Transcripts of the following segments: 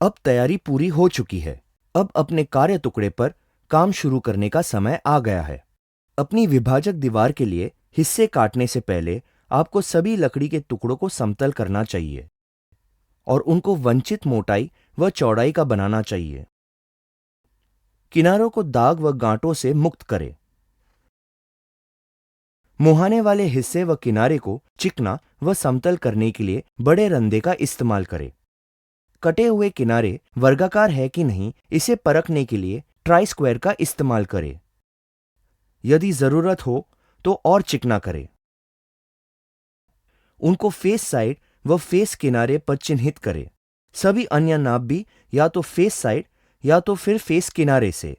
अब तैयारी पूरी हो चुकी है। अब अपने कार्य टुकड़े पर काम शुरू करने का समय आ गया है। अपनी विभाजक दीवार के लिए हिस्से काटने से पहले आपको सभी लकड़ी के टुकड़ों को समतल करना चाहिए और उनको वांछित मोटाई व चौड़ाई का बनाना चाहिए। किनारों को दाग व गांठों से मुक्त करें। मुहाने वाले हिस्से व किनारे को चिकना व समतल करने के लिए बड़े रंधे का इस्तेमाल करें। कटे हुए किनारे वर्गाकार है कि नहीं, इसे परखने के लिए ट्राई स्क्वायर का इस्तेमाल करें। यदि जरूरत हो तो और चिकना करें। उनको फेस साइड व फेस किनारे पर चिन्हित करें। सभी अन्य नाप भी या तो फेस साइड या तो फिर फेस किनारे से।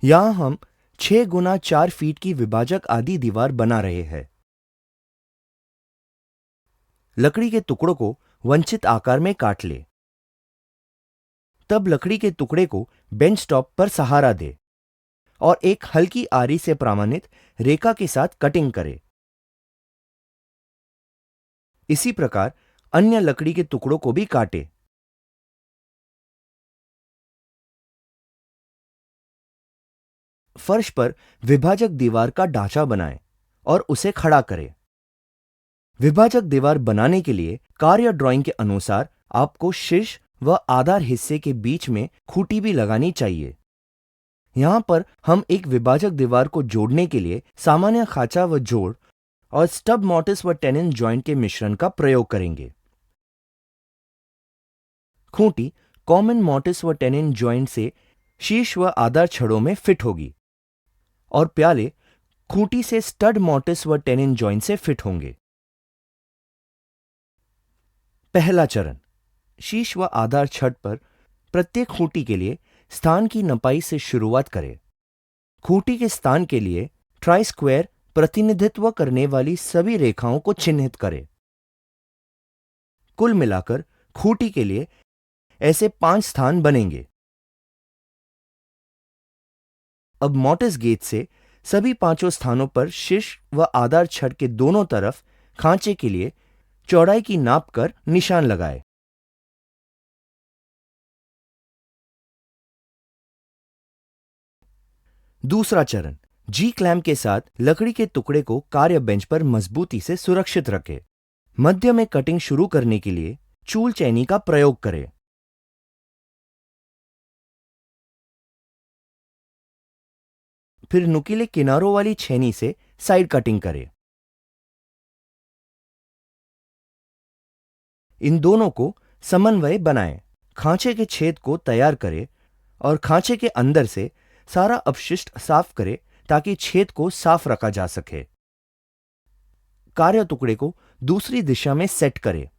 यहां हम 6 गुना 4 फीट की विभाजक आदि दीवार बना रहे हैं। लकड़ी के टुकड़ों को वांछित आकार में काट ले। तब लकड़ी के टुकड़े को बेंच टॉप पर सहारा दे और एक हल्की आरी से प्रमाणित रेखा के साथ कटिंग करे। इसी प्रकार अन्य लकड़ी के टुकड़ों को भी काटे। फर्श पर विभाजक दीवार का ढांचा बनाएं और उसे खड़ा करें। विभाजक दीवार बनाने के लिए कार्य ड्राइंग के अनुसार आपको शीर्ष व आधार हिस्से के बीच में खूंटी भी लगानी चाहिए। यहां पर हम एक विभाजक दीवार को जोड़ने के लिए सामान्य खांचा व जोड़ और स्टब मॉर्टिस व टेनिन जॉइंट के मिश्रण का प्रयोग करेंगे। खूंटी कॉमन मॉर्टिस व टेनिन जॉइंट से शीर्ष व आधार छड़ों में फिट होगी और प्याले खूंटी से स्टड मॉर्टिस व टेनिन जॉइंट से फिट होंगे। पहला चरण, शीर्ष व आधार छड़ पर प्रत्येक खूंटी के लिए स्थान की नपाई से शुरुआत करें। खूंटी के स्थान के लिए ट्राई स्क्वायर प्रतिनिधित्व करने वाली सभी रेखाओं को चिन्हित करें। कुल मिलाकर खूंटी के लिए ऐसे 5 स्थान बनेंगे। अब मॉर्टिस गेज से सभी 5 स्थानों पर शीर्ष व आधार छड़ के दोनों तरफ खांचे के लिए चौड़ाई की नाप कर निशान लगाएं। दूसरा चरण, जी क्लैंप के साथ लकड़ी के टुकड़े को कार्य बेंच पर मजबूती से सुरक्षित रखें। मध्य में कटिंग शुरू करने के लिए चूल चैनी का प्रयोग करें। फिर नुकीले किनारों वाली छेनी से साइड कटिंग करें। इन दोनों को समन्वय बनाएं। खांचे के छेद को तैयार करें और खांचे के अंदर से सारा अपशिष्ट साफ करें ताकि छेद को साफ रखा जा सके। कार्य टुकड़े को दूसरी दिशा में सेट करें।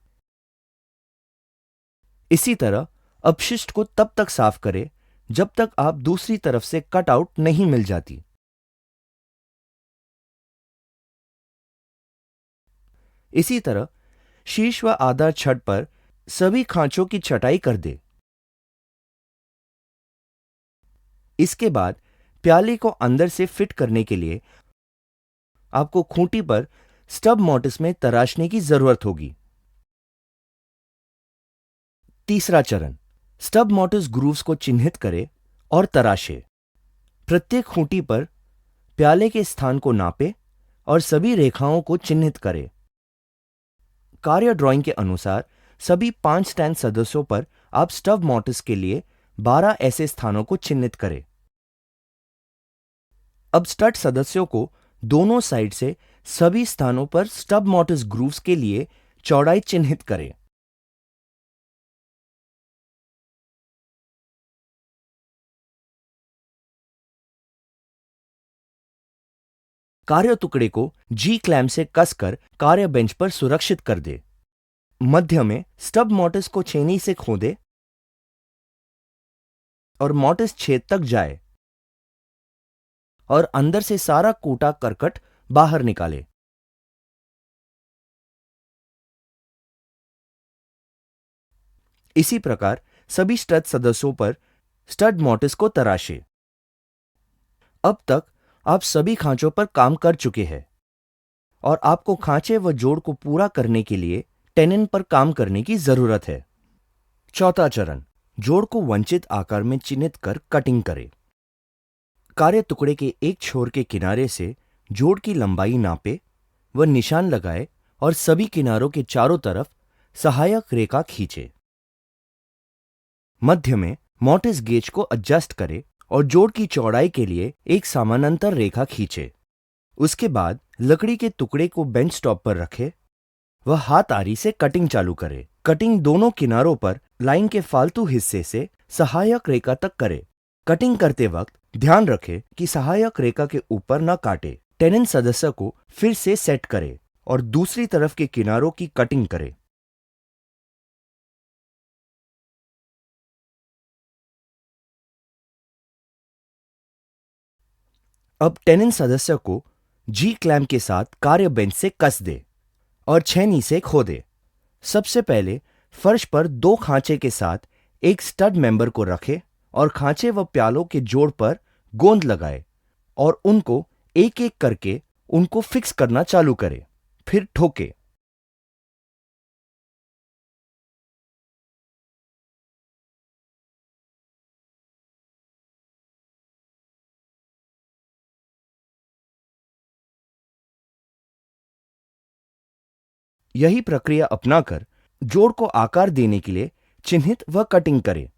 इसी तरह अपशिष्ट को तब तक साफ करें जब तक आप दूसरी तरफ से कट आउट नहीं मिल जाती। इसी तरह शीर्ष व आधार छड़ पर सभी खांचों की छटाई कर दे। इसके बाद प्याले को अंदर से फिट करने के लिए आपको खूंटी पर स्टब मॉर्टिस में तराशने की जरूरत होगी। तीसरा चरण, स्टब मॉर्टिस ग्रूव्स को चिन्हित करें और तराशें। प्रत्येक खूंटी पर प्याले के स्थान को नापें और सभी रेखाओं को चिन्हित करें। कार्य ड्राइंग के अनुसार सभी 5 स्टैंड सदस्यों पर आप स्टब मॉर्टिस के लिए 12 ऐसे स्थानों को चिन्हित करें। अब स्टड सदस्यों को दोनों साइड से सभी स्थानों पर स्टब मॉर्टिस ग्रूव्स के लिए चौड़ाई चिन्हित करें। कार्य टुकड़े को जी क्लैंप से कसकर कार्य बेंच पर सुरक्षित कर दे। मध्य में स्टब मॉर्टिस को छेनी से खोदे और मॉर्टिस छेद तक जाए और अंदर से सारा कूटा करकट बाहर निकाले। इसी प्रकार सभी स्टड सदस्यों पर स्टड मॉर्टिस को तराशे। अब तक आप सभी खांचों पर काम कर चुके हैं और आपको खांचे व जोड़ को पूरा करने के लिए टेनिन पर काम करने की जरूरत है। चौथा चरण, जोड़ को वंचित आकार में चिन्हित कर कटिंग करें। कार्य टुकड़े के एक छोर के किनारे से जोड़ की लंबाई नापे व निशान लगाए और सभी किनारों के चारों तरफ सहायक रेखा खींचे। मध्य में मोर्टिस गेज को एडजस्ट करें और जोड़ की चौड़ाई के लिए एक समानांतर रेखा खींचे। उसके बाद लकड़ी के टुकड़े को बेंच टॉप पर रखें व हाथ आरी से कटिंग चालू करें। कटिंग दोनों किनारों पर लाइन के फालतू हिस्से से सहायक रेखा तक करें। कटिंग करते वक्त ध्यान रखें कि सहायक रेखा के ऊपर न काटे। टेनेंट सदस्य को फिर से सेट करें और दूसरी तरफ के किनारों की कटिंग करें। अब टेनेंट सदस्य को जी क्लैंप के साथ कार्य बेंच से कस दे और छेनी से खोदे। सबसे पहले फर्श पर दो खांचे के साथ एक स्टड मेंबर को रखें और खांचे व प्यालों के जोड़ पर गोंद लगाए और उनको एक एक करके उनको फिक्स करना चालू करें। फिर ठोके। यही प्रक्रिया अपनाकर जोड़ को आकार देने के लिए चिन्हित व कटिंग करें।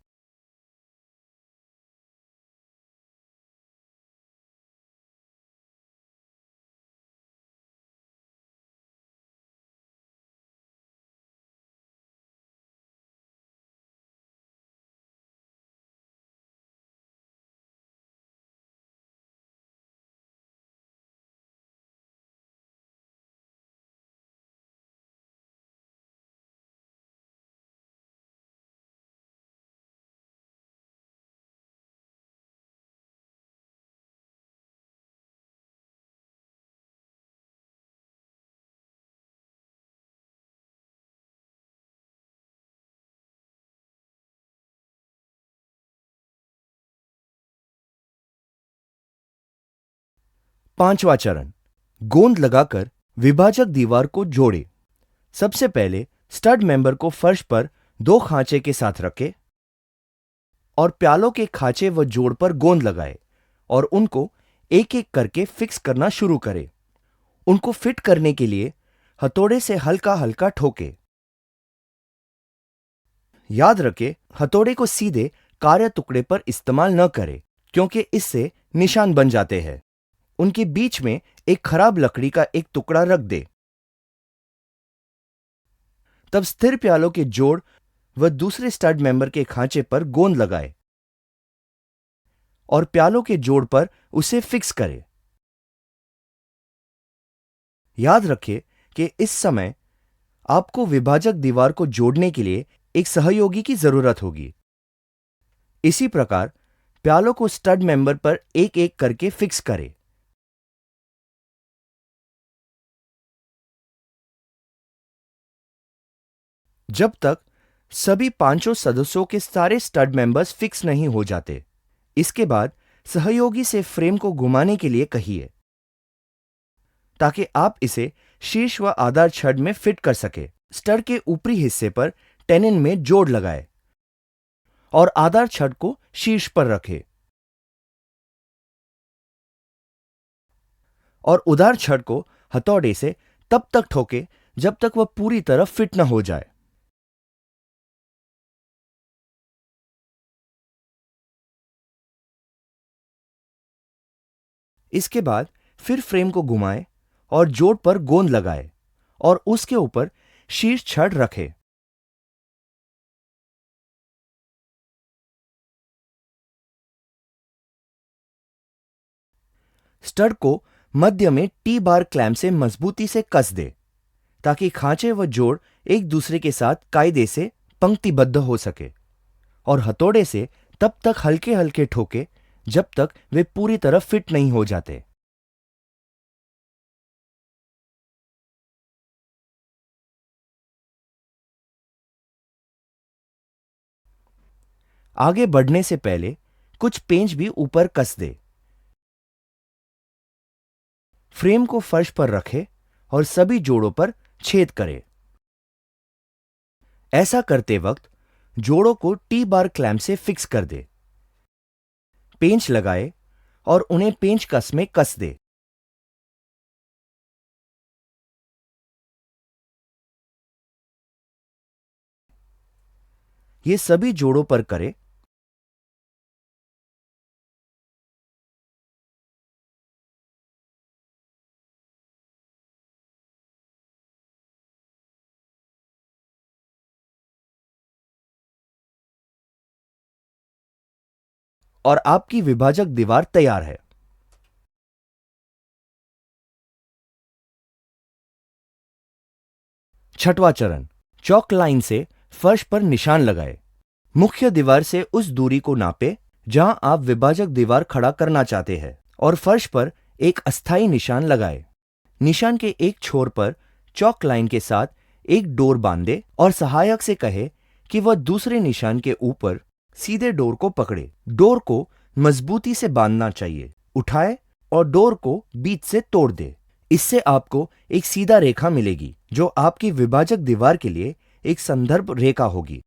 पांचवा चरण, गोंद लगाकर विभाजक दीवार को जोड़े। सबसे पहले स्टड मेंबर को फर्श पर दो खांचे के साथ रखें और प्यालों के खांचे व जोड़ पर गोंद लगाए और उनको एक एक करके फिक्स करना शुरू करें। उनको फिट करने के लिए हथौड़े से हल्का हल्का ठोके। याद रखें, हथौड़े को सीधे कार्य टुकड़े पर इस्तेमाल न करें क्योंकि इससे निशान बन जाते हैं। उनके बीच में एक खराब लकड़ी का एक टुकड़ा रख दे। तब स्थिर प्यालों के जोड़ व दूसरे स्टड मेंबर के खांचे पर गोंद लगाए और प्यालों के जोड़ पर उसे फिक्स करें। याद रखें कि इस समय आपको विभाजक दीवार को जोड़ने के लिए एक सहयोगी की जरूरत होगी। इसी प्रकार प्यालों को स्टड मेंबर पर एक एक करके फिक्स करें। जब तक सभी पांचों सदस्यों के सारे स्टड मेंबर्स फिक्स नहीं हो जाते। इसके बाद सहयोगी से फ्रेम को घुमाने के लिए कहिए ताकि आप इसे शीर्ष व आधार छड़ में फिट कर सके। स्टड के ऊपरी हिस्से पर टेनिन में जोड़ लगाए और आधार छड़ को शीर्ष पर रखें और उधार छड़ को हथौड़े से तब तक ठोके जब तक वह पूरी तरह फिट न हो जाए। इसके बाद फिर फ्रेम को घुमाएं और जोड़ पर गोंद लगाए और उसके ऊपर शीर्ष छड़ रखें। स्टड को मध्य में टी बार क्लैंप से मजबूती से कस दे ताकि खांचे व जोड़ एक दूसरे के साथ कायदे से पंक्तिबद्ध हो सके और हथौड़े से तब तक हल्के हल्के ठोके जब तक वे पूरी तरह फिट नहीं हो जाते। आगे बढ़ने से पहले कुछ पेंच भी ऊपर कस दे। फ्रेम को फर्श पर रखें और सभी जोड़ों पर छेद करें। ऐसा करते वक्त जोड़ों को टी बार क्लैंप से फिक्स कर दे। पेंच लगाए और उन्हें पेंच कस में कस दे। ये सभी जोड़ों पर करें। और आपकी विभाजक दीवार तैयार है। छठवां चरण, चॉक लाइन से फर्श पर निशान लगाए। मुख्य दीवार से उस दूरी को नापे जहां आप विभाजक दीवार खड़ा करना चाहते हैं और फर्श पर एक अस्थायी निशान लगाए। निशान के एक छोर पर चॉक लाइन के साथ एक डोर बांधे और सहायक से कहे कि वह दूसरे निशान के ऊपर सीधे डोर को पकड़े। डोर को मजबूती से बांधना चाहिए। उठाए और डोर को बीच से तोड़ दे। इससे आपको एक सीधा रेखा मिलेगी जो आपकी विभाजक दीवार के लिए एक संदर्भ रेखा होगी।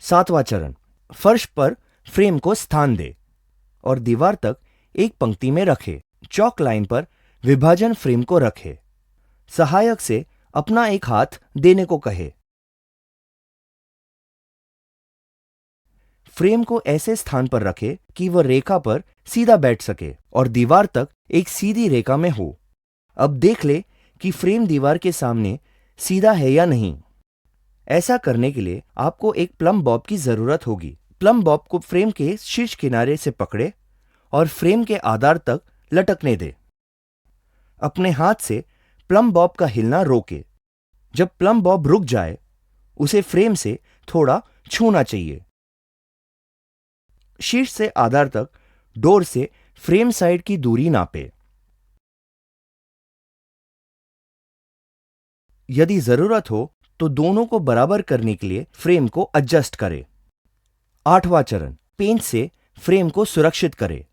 सातवां चरण, फर्श पर फ्रेम को स्थान दे और दीवार तक एक पंक्ति में रखे। चॉक लाइन पर विभाजन फ्रेम को रखे। सहायक से अपना एक हाथ देने को कहे। फ्रेम को ऐसे स्थान पर रखे कि वह रेखा पर सीधा बैठ सके और दीवार तक एक सीधी रेखा में हो। अब देख ले कि फ्रेम दीवार के सामने सीधा है या नहीं। ऐसा करने के लिए आपको एक प्लम बॉब की जरूरत होगी। प्लम बॉब को फ्रेम के शीर्ष किनारे से पकड़े और फ्रेम के आधार तक लटकने दे। अपने हाथ से प्लम बॉब का हिलना रोके। जब प्लम बॉब रुक जाए, उसे फ्रेम से थोड़ा छूना चाहिए। शीर्ष से आधार तक डोर से फ्रेम साइड की दूरी नापे। यदि जरूरत हो तो दोनों को बराबर करने के लिए फ्रेम को एडजस्ट करें। आठवां चरण, पेंच से फ्रेम को सुरक्षित करें।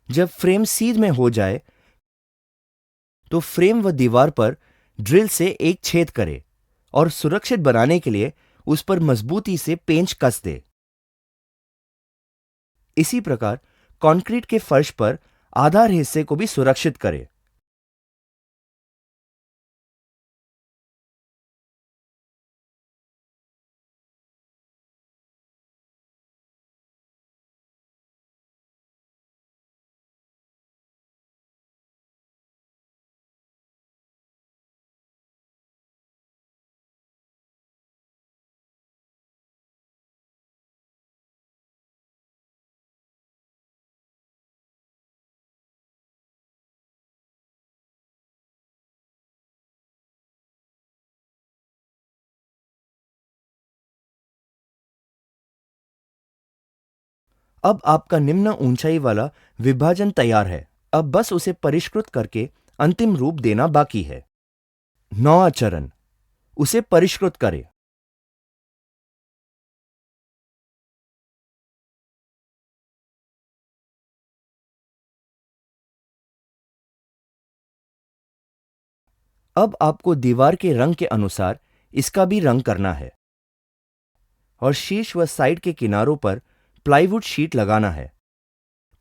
जब फ्रेम सीध में हो जाए तो फ्रेम व दीवार पर ड्रिल से एक छेद करे और सुरक्षित बनाने के लिए उस पर मजबूती से पेंच कस दे। इसी प्रकार कंक्रीट के फर्श पर आधार हिस्से को भी सुरक्षित करें। अब आपका निम्न ऊंचाई वाला विभाजन तैयार है। अब बस उसे परिष्कृत करके अंतिम रूप देना बाकी है। नौवां चरण, उसे परिष्कृत करें। अब आपको दीवार के रंग के अनुसार इसका भी रंग करना है और शीर्ष व साइड के किनारों पर प्लाईवुड शीट लगाना है।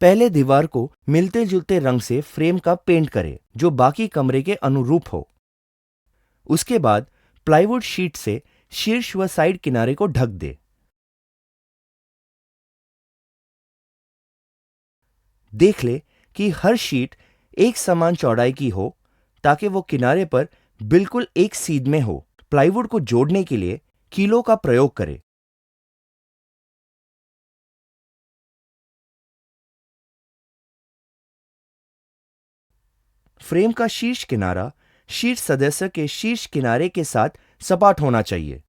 पहले दीवार को मिलते जुलते रंग से फ्रेम का पेंट करें जो बाकी कमरे के अनुरूप हो। उसके बाद प्लाईवुड शीट से शीर्ष व साइड किनारे को ढक दे। देख ले कि हर शीट एक समान चौड़ाई की हो ताकि वो किनारे पर बिल्कुल एक सीध में हो। प्लाईवुड को जोड़ने के लिए कीलों का प्रयोग करें। फ्रेम का शीर्ष किनारा शीर्ष सदस्य के शीर्ष किनारे के साथ सपाट होना चाहिए।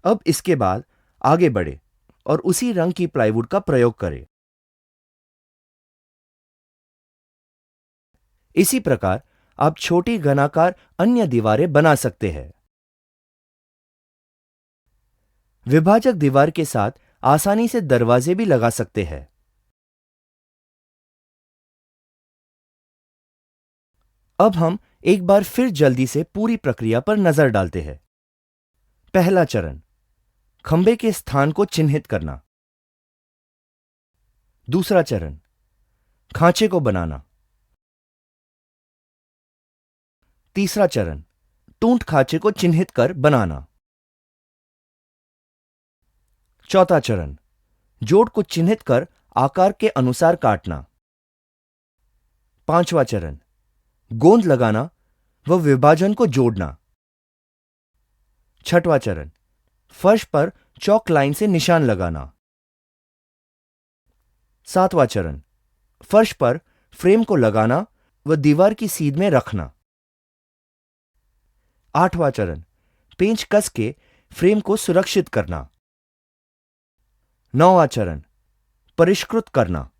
अब इसके बाद आगे बढ़े और उसी रंग की प्लाईवुड का प्रयोग करें। इसी प्रकार आप छोटी घनाकार अन्य दीवारें बना सकते हैं। विभाजक दीवार के साथ आसानी से दरवाजे भी लगा सकते हैं। अब हम एक बार फिर जल्दी से पूरी प्रक्रिया पर नजर डालते हैं। पहला चरण, खंभे के स्थान को चिन्हित करना। दूसरा चरण, खांचे को बनाना। तीसरा चरण, टूंट खांचे को चिन्हित कर बनाना। चौथा चरण, जोड़ को चिन्हित कर आकार के अनुसार काटना। पांचवा चरण, गोंद लगाना व विभाजन को जोड़ना। छठवां चरण, फर्श पर चॉक लाइन से निशान लगाना। सातवां चरण, फर्श पर फ्रेम को लगाना व दीवार की सीध में रखना। आठवां चरण, पेंच कस के फ्रेम को सुरक्षित करना। नौवां चरण, परिष्कृत करना।